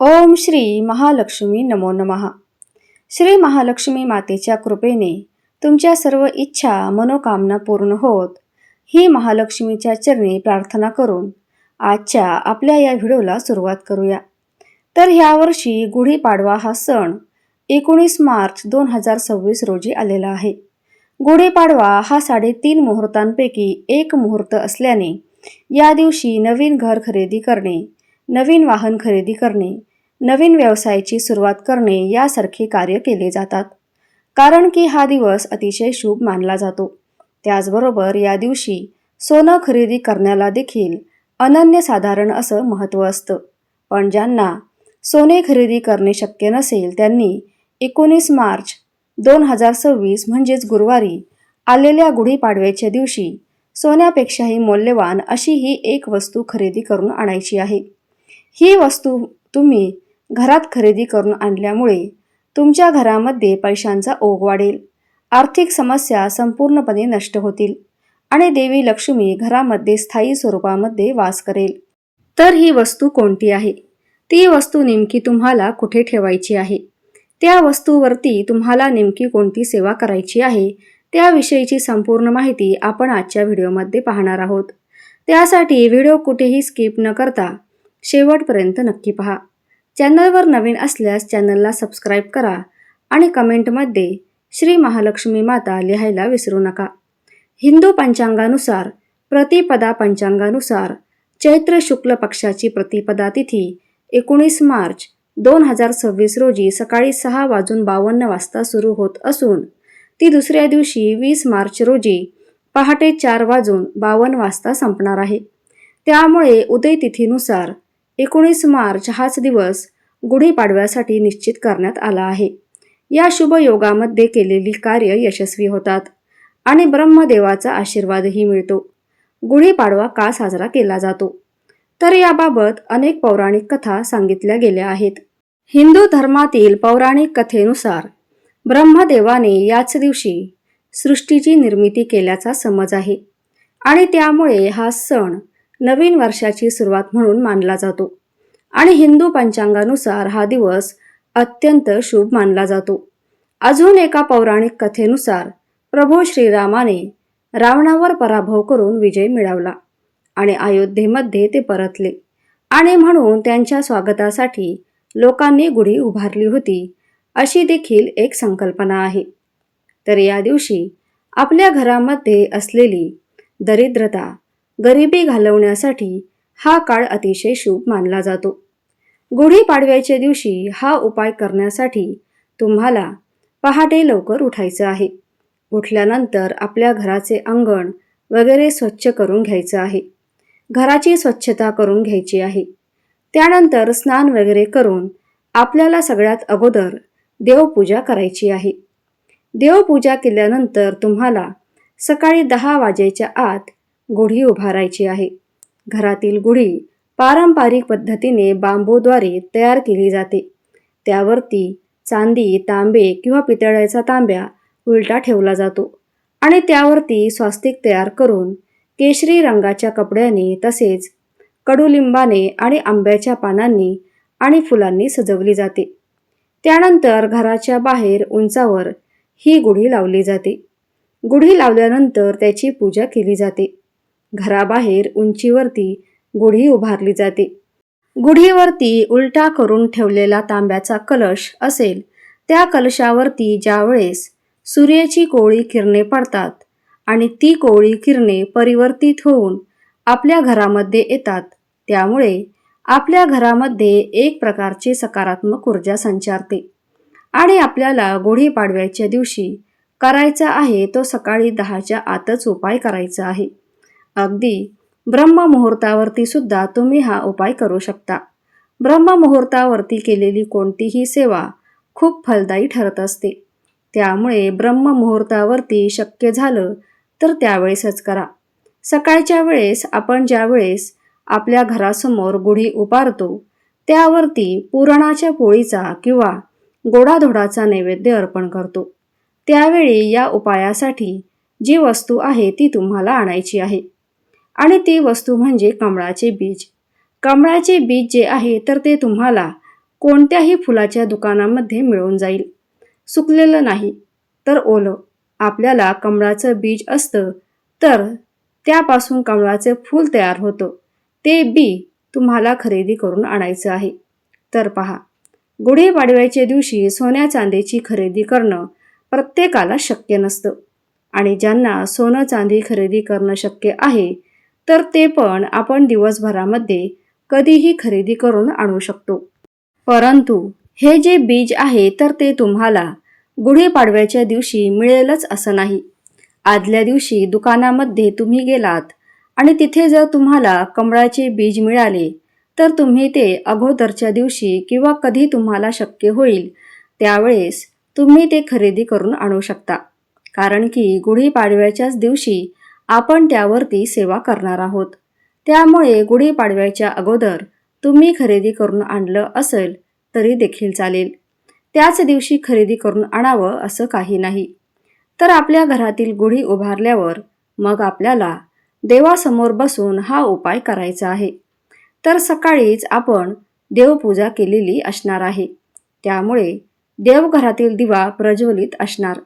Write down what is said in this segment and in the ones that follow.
ओम श्री महालक्ष्मी नमो नमः। श्री महालक्ष्मी मातेच्या कृपेने तुमच्या सर्व इच्छा मनोकामना पूर्ण होत ही महालक्ष्मीच्या चरणी प्रार्थना करून आजच्या आपल्या या व्हिडिओला सुरुवात करूया। तर ह्या वर्षी गुढीपाडवा हा सण 19 मार्च 2026 रोजी आलेला आहे। गुढीपाडवा हा 3.5 मुहूर्तांपैकी एक मुहूर्त असल्याने या दिवशी नवीन घर खरेदी करणे, नवीन वाहन खरेदी करणे, नवीन व्यवसायाची सुरुवात करणे यासारखे कार्य केले जातात, कारण की हा दिवस अतिशय शुभ मानला जातो। त्याचबरोबर या दिवशी सोनं खरेदी करण्याला देखील अनन्यसाधारण असं महत्त्व असतं। पण ज्यांना सोने खरेदी करणे शक्य नसेल त्यांनी 19 मार्च 2026 म्हणजेच गुरुवारी आलेल्या गुढीपाडव्याच्या दिवशी सोन्यापेक्षाही मौल्यवान अशी ही एक वस्तू खरेदी करून आणायची आहे। ही वस्तू तुम्ही घरात खरेदी करून आणल्यामुळे तुमच्या घरामध्ये पैशांचा ओघ वाढेल, आर्थिक समस्या संपूर्णपणे नष्ट होतील आणि देवी लक्ष्मी घरामध्ये स्थायी स्वरूपामध्ये वास करेल। तर ही वस्तू कोणती आहे, ती वस्तू नेमकी तुम्हाला कुठे ठेवायची आहे, त्या वस्तूवरती तुम्हाला नेमकी कोणती सेवा करायची आहे त्याविषयीची संपूर्ण माहिती आपण आजच्या व्हिडिओमध्ये पाहणार आहोत। त्यासाठी व्हिडिओ कुठेही स्किप न करता शेवटपर्यंत नक्की पहा। चॅनलवर नवीन असल्यास चॅनलला सबस्क्राईब करा आणि कमेंटमध्ये श्री महालक्ष्मी माता लिहायला विसरू नका। हिंदू पंचांगानुसार प्रतिपदा पंचांगानुसार चैत्र शुक्ल पक्षाची प्रतिपदा तिथी 19 मार्च 2026 रोजी सकाळी 6:52 सुरू होत असून ती दुसऱ्या दिवशी 20 मार्च रोजी पहाटे 4:52 संपणार आहे। त्यामुळे उदय तिथीनुसार 19 मार्च हाच दिवस गुढीपाडव्यासाठी निश्चित करण्यात आला आहे। या शुभ योगामध्ये केलेली कार्य यशस्वी होतात आणि ब्रह्मदेवाचा आशीर्वादही मिळतो। गुढीपाडवा का साजरा केला जातो, तर याबाबत अनेक पौराणिक कथा सांगितल्या गेल्या आहेत। हिंदू धर्मातील पौराणिक कथेनुसार ब्रह्मदेवाने याच दिवशी सृष्टीची निर्मिती केल्याचा समज आहे आणि त्यामुळे हा सण नवीन वर्षाची सुरुवात म्हणून मानला जातो आणि हिंदू पंचांगानुसार हा दिवस अत्यंत शुभ मानला जातो। अजून एका पौराणिक कथेनुसार प्रभू श्रीरामाने रावणावर पराभव करून विजय मिळवला आणि अयोध्येमध्ये ते परतले आणि म्हणून त्यांच्या स्वागतासाठी लोकांनी गुढी उभारली होती, अशी देखील एक संकल्पना आहे। तर या दिवशी आपल्या घरामध्ये असलेली दरिद्रता, गरिबी घालवण्यासाठी हा काळ अतिशय शुभ मानला जातो। गुढीपाडव्याच्या दिवशी हा उपाय करण्यासाठी तुम्हाला पहाटे लवकर उठायचं आहे। उठल्यानंतर आपल्या घराचे अंगण वगैरे स्वच्छ करून घ्यायचं आहे, घराची स्वच्छता करून घ्यायची आहे। त्यानंतर स्नान वगैरे करून आपल्याला सगळ्यात अगोदर देवपूजा करायची आहे। देवपूजा केल्यानंतर तुम्हाला सकाळी 10 वाजेच्या आत गुढी उभारायची आहे। घरातील गुढी पारंपरिक पद्धतीने बांबूद्वारे तयार केली जाते। त्यावरती चांदी, तांबे किंवा पितळेचा तांब्या उलटा ठेवला जातो आणि त्यावरती स्वास्तिक तयार करून केशरी रंगाच्या कपड्याने तसेच कडुलिंबाने आणि आंब्याच्या पानांनी आणि फुलांनी सजवली जाते। त्यानंतर घराच्या बाहेर उंचावर ही गुढी लावली जाते। गुढी लावल्यानंतर त्याची पूजा केली जाते। घराबाहेर उंचीवरती गुढी उभारली जाते। गुढीवरती उलटा करून ठेवलेला तांब्याचा कलश असेल, त्या कलशावरती ज्यावेळेस सूर्याची कोवळी किरणे पडतात आणि ती कोवळी किरणे परिवर्तित होऊन आपल्या घरामध्ये येतात, त्यामुळे आपल्या घरामध्ये एक प्रकारची सकारात्मक ऊर्जा संचारते आणि आपल्याला गुढीपाडव्याच्या दिवशी करायचा आहे तो सकाळी 10च्या आतच उपाय करायचा आहे। अगदी ब्रह्ममुहूर्तावरती सुद्धा तुम्ही हा उपाय करू शकता। ब्रह्ममुहूर्तावरती केलेली कोणतीही सेवा खूप फलदायी ठरत असते, त्यामुळे ब्रह्ममुहूर्तावरती शक्य झालं तर त्यावेळेसच करा। सकाळच्या वेळेस आपण ज्यावेळेस आपल्या घरासमोर गुढी उभारतो त्यावरती पुरणाच्या पोळीचा किंवा गोडाधोडाचा नैवेद्य अर्पण करतो। त्यावेळी या उपायासाठी जी वस्तू आहे ती तुम्हाला आणायची आहे आणि ती वस्तू म्हणजे कमळाचे बीज। कमळाचे बीज जे आहे तर ते तुम्हाला कोणत्याही फुलाच्या दुकानामध्ये मिळून जाईल. सुकलेलं नाही तर ओलं. आपल्याला कमळाचं बीज असतं तर त्यापासून कमळाचे फूल तयार होतं. ते बी तुम्हाला खरेदी करून आणायचं आहे. तर पहा, गुढीपाडव्याच्या दिवशी सोन्या चांदीची खरेदी करणं प्रत्येकाला शक्य नसतं आणि ज्यांना सोनं चांदी खरेदी करणं शक्य आहे तर ते पण आपण दिवसभरामध्ये कधीही खरेदी करून आणू शकतो. परंतु हे जे बीज आहे तर ते तुम्हाला गुढीपाडव्याच्या दिवशी मिळेलच असं नाही. आदल्या दिवशी दुकानामध्ये तुम्ही गेलात आणि तिथे जर तुम्हाला कमळाचे बीज मिळाले तर तुम्ही ते अगोदरच्या दिवशी किंवा कधी तुम्हाला शक्य होईल त्यावेळेस तुम्ही ते खरेदी करून आणू शकता. कारण की गुढीपाडव्याच्याच दिवशी आपण त्यावरती सेवा करणार आहोत. त्यामुळे गुढीपाडव्याच्या अगोदर तुम्ही खरेदी करून आणलं असेल तरी देखील चालेल. त्याच दिवशी खरेदी करून आणावं असं काही नाही. तर आपल्या घरातील गुढी उभारल्यावर मग आपल्याला देवासमोर बसून हा उपाय करायचा आहे. तर सकाळीच आपण देवपूजा केलेली असणार आहे. त्यामुळे देवघरातील दिवा प्रज्वलित असणार.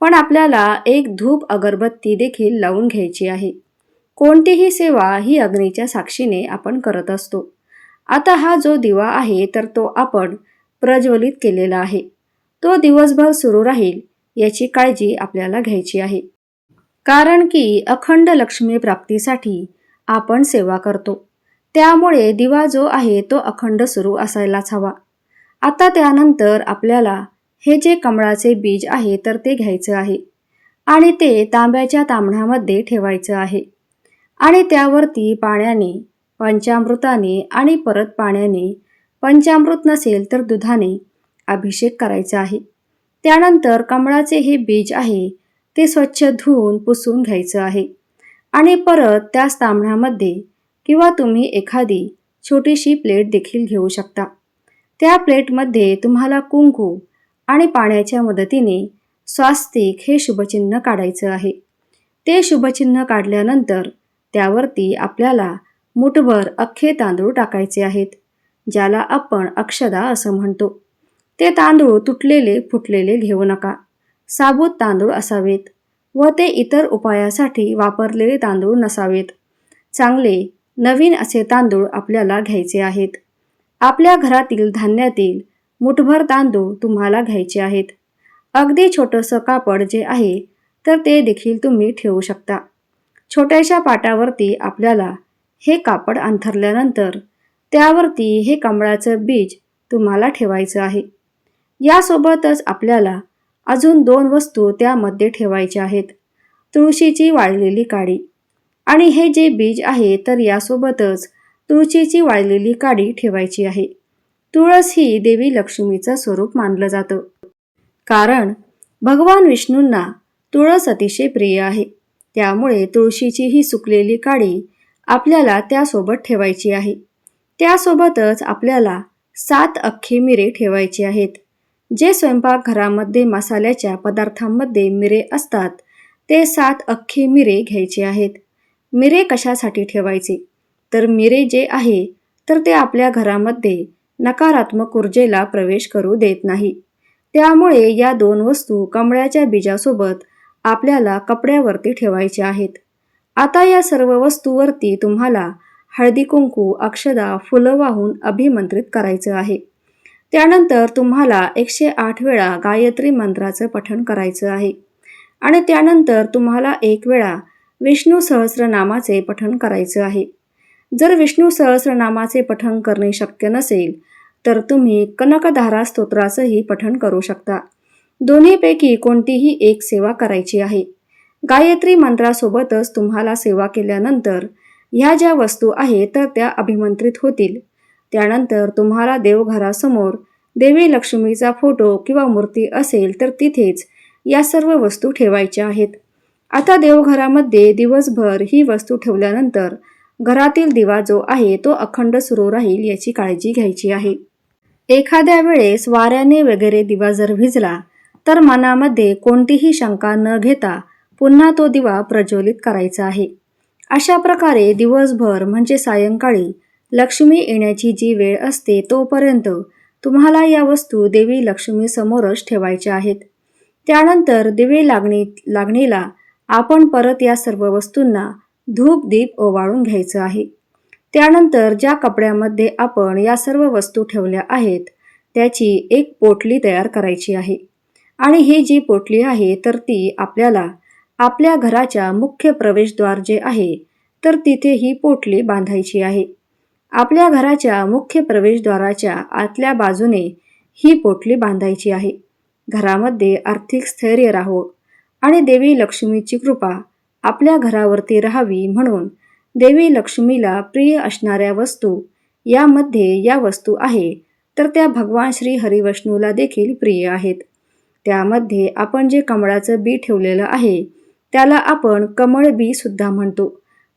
पण आपल्याला एक धूप अगरबत्ती देखील लावून घ्यायची आहे. कोणतीही सेवा ही अग्नीच्या साक्षीने आपण करत असतो. आता हा जो दिवा आहे तर तो आपण प्रज्वलित केलेला आहे. तो दिवसभर सुरू राहील याची काळजी आपल्याला घ्यायची आहे. कारण की अखंड लक्ष्मी प्राप्तीसाठी आपण सेवा करतो. त्यामुळे दिवा जो आहे तो अखंड सुरू असायलाच हवा. आता त्यानंतर आपल्याला हे जे कमळाचे बीज आहे तर ते घ्यायचं आहे आणि ते तांब्याच्या ताम्हणामध्ये ठेवायचं आहे आणि त्यावरती पाण्याने, पंचामृताने आणि परत पाण्याने, पंचामृत नसेल तर दुधाने अभिषेक करायचा आहे. त्यानंतर कमळाचे हे बीज आहे ते स्वच्छ धुवून पुसून घ्यायचं आहे आणि परत त्याच ताम्हणामध्ये किंवा तुम्ही एखादी छोटीशी प्लेट देखील घेऊ शकता. त्या प्लेटमध्ये तुम्हाला कुंकू आणि पाण्याच्या मदतीने स्वास्तिक हे शुभचिन्ह काढायचं आहे. ते शुभचिन्ह काढल्यानंतर त्यावरती आपल्याला मुठभर अख्खे तांदूळ टाकायचे आहेत, ज्याला आपण अक्षदा असं म्हणतो. ते तांदूळ तुटलेले फुटलेले घेऊ नका. साबूत तांदूळ असावेत व ते इतर उपायासाठी वापरलेले तांदूळ नसावेत. चांगले नवीन असे तांदूळ आपल्याला घ्यायचे आहेत. आपल्या घरातील धान्यातील मुठभर तांदूळ तुम्हाला घ्यायचे आहेत. अगदी छोटंसं कापड जे आहे तर ते देखील तुम्ही ठेवू शकता. छोट्याशा पाटावरती आपल्याला हे कापड अंथरल्यानंतर त्यावरती हे कमळाचं बीज तुम्हाला ठेवायचं आहे. यासोबतच आपल्याला अजून 2 वस्तू त्यामध्ये ठेवायच्या आहेत. तुळशीची वाळलेली काडी आणि हे जे बीज आहे तर यासोबतच तुळशीची वाळलेली काडी ठेवायची आहे. तुळस ही देवी लक्ष्मीचं स्वरूप मानलं जातं. कारण भगवान विष्णूंना तुळस अतिशय प्रिय आहे. त्यामुळे तुळशीची ही सुकलेली काडी आपल्याला त्यासोबत ठेवायची आहे. त्यासोबतच आपल्याला 7 अख्खे मिरे ठेवायचे आहेत. जे स्वयंपाकघरामध्ये मसाल्याच्या पदार्थांमध्ये मिरे असतात ते 7 अख्खे मिरे घ्यायचे आहेत. मिरे कशासाठी ठेवायचे तर मिरे जे आहे तर ते आपल्या घरामध्ये नकारात्मक ऊर्जेला प्रवेश करू देत नाही. त्यामुळे या 2 वस्तू कमळाच्या बीजासोबत आपल्याला कपड्यावरती ठेवायच्या आहेत. आता या सर्व वस्तूवरती तुम्हाला हळदी कुंकू, अक्षदा, फुलं वाहून अभिमंत्रित करायचं आहे. त्यानंतर तुम्हाला 108 वेळा गायत्री मंत्राचं पठण करायचं आहे आणि त्यानंतर तुम्हाला 1 वेळा विष्णू सहस्रनामाचे पठण करायचं आहे. जर विष्णू सहस्रनामाचे पठण करणे शक्य नसेल तर तुम्ही कनकधारा स्तोत्राचंही पठण करू शकता. दोन्हीपैकी कोणतीही एक सेवा करायची आहे. गायत्री मंत्रासोबतच तुम्हाला सेवा केल्यानंतर ह्या ज्या वस्तू आहेत तर त्या अभिमंत्रित होतील. त्यानंतर तुम्हाला देवघरासमोर देवी लक्ष्मीचा फोटो किंवा मूर्ती असेल तर तिथेच या सर्व वस्तू ठेवायच्या आहेत. आता देवघरामध्ये दिवसभर ही वस्तू ठेवल्यानंतर घरातील दिवा जो आहे तो अखंड सुरू राहील याची काळजी घ्यायची आहे. एखाद्या वेळेस वाऱ्याने वगैरे दिवा जर विझला तर मनामध्ये कोणतीही शंका न घेता पुन्हा तो दिवा प्रज्वलित करायचा आहे. अशा प्रकारे दिवसभर म्हणजे सायंकाळी लक्ष्मी येण्याची जी वेळ असते तोपर्यंत तुम्हाला या वस्तू देवी लक्ष्मी समोरच ठेवायच्या आहेत. त्यानंतर दिवे लागणीला आपण परत या सर्व वस्तूंना धूप दीप ओवाळून घ्यायचं आहे. त्यानंतर ज्या कपड्यामध्ये आपण या सर्व वस्तू ठेवल्या आहेत त्याची एक पोटली तयार करायची आहे. आणि ही जी पोटली आहे तर ती आपल्याला आपल्या घराच्या मुख्य प्रवेशद्वार जे आहे तर तिथे ही पोटली बांधायची आहे. आपल्या घराच्या मुख्य प्रवेशद्वाराच्या आतल्या बाजूने ही पोटली बांधायची आहे. घरामध्ये आर्थिक स्थैर्य राहावं आणि देवी लक्ष्मीची कृपा आपल्या घरावरती राहावी म्हणून देवी लक्ष्मीला प्रिय असणाऱ्या वस्तू यामध्ये या वस्तू आहे तर त्या भगवान श्री हरिविष्णूला देखील प्रिय आहेत. त्यामध्ये आपण जे कमळाचं बी ठेवलेलं आहे त्याला आपण कमळ बी सुद्धा म्हणतो.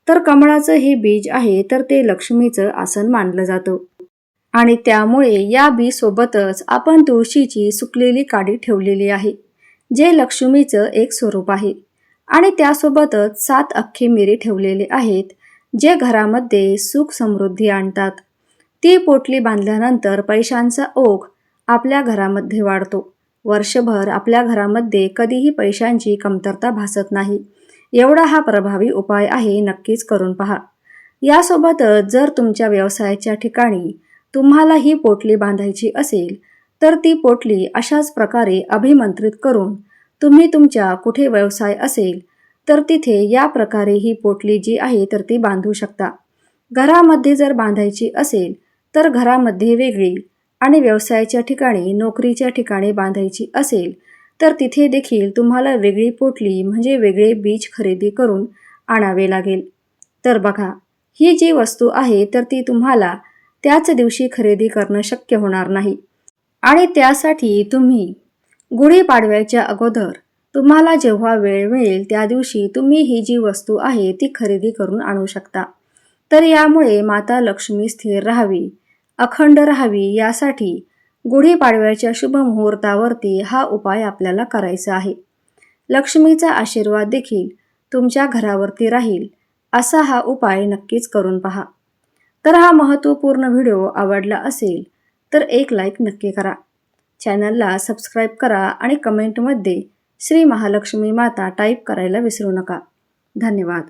तर कमळाचं हे बीज आहे तर ते लक्ष्मीचं आसन मानलं जातं. आणि त्यामुळे या बी सोबतच आपण तुळशीची सुकलेली काडी ठेवलेली आहे जे लक्ष्मीचं एक स्वरूप आहे. आणि त्यासोबतच 7 अख्खे मिरी ठेवलेले आहेत जे घरामध्ये सुख समृद्धी आणतात. ती पोटली बांधल्यानंतर पैशांचा ओघ आपल्या घरामध्ये वाढतो. वर्षभर आपल्या घरामध्ये कधीही पैशांची कमतरता भासत नाही. एवढा हा प्रभावी उपाय आहे, नक्कीच करून पहा. यासोबतच जर तुमच्या व्यवसायाच्या ठिकाणी तुम्हाला ही पोटली बांधायची असेल तर ती पोटली अशाच प्रकारे अभिमंत्रित करून तुम्ही तुमच्या कुठे व्यवसाय असेल तर तिथे या प्रकारे ही पोटली जी आहे तर ती बांधू शकता. घरामध्ये जर बांधायची असेल तर घरामध्ये वेगळी आणि व्यवसायाच्या ठिकाणी नोकरीच्या ठिकाणी बांधायची असेल तर तिथे देखील तुम्हाला वेगळी पोटली म्हणजे वेगळे बीज खरेदी करून आणावे लागेल. तर बघा, ही जी वस्तू आहे तर ती तुम्हाला त्याच दिवशी खरेदी करणं शक्य होणार नाही. आणि त्यासाठी तुम्ही गुढीपाडव्याच्या अगोदर तुम्हाला जेव्हा वेळ मिळेल त्या दिवशी तुम्ही ही जी वस्तू आहे ती खरेदी करून आणू शकता. तर यामुळे माता लक्ष्मी स्थिर राहावी, अखंड राहावी यासाठी गुढीपाडव्याच्या शुभ मुहूर्तावरती हा उपाय आपल्याला करायचा आहे. लक्ष्मीचा आशीर्वाद देखील तुमच्या घरावरती राहील असा हा उपाय नक्कीच करून पहा. तर हा महत्त्वपूर्ण व्हिडिओ आवडला असेल तर एक लाईक नक्की करा. चॅनलला सबस्क्राईब करा आणि कमेंटमध्ये श्री महालक्ष्मी माता टाईप करायला विसरू नका. धन्यवाद.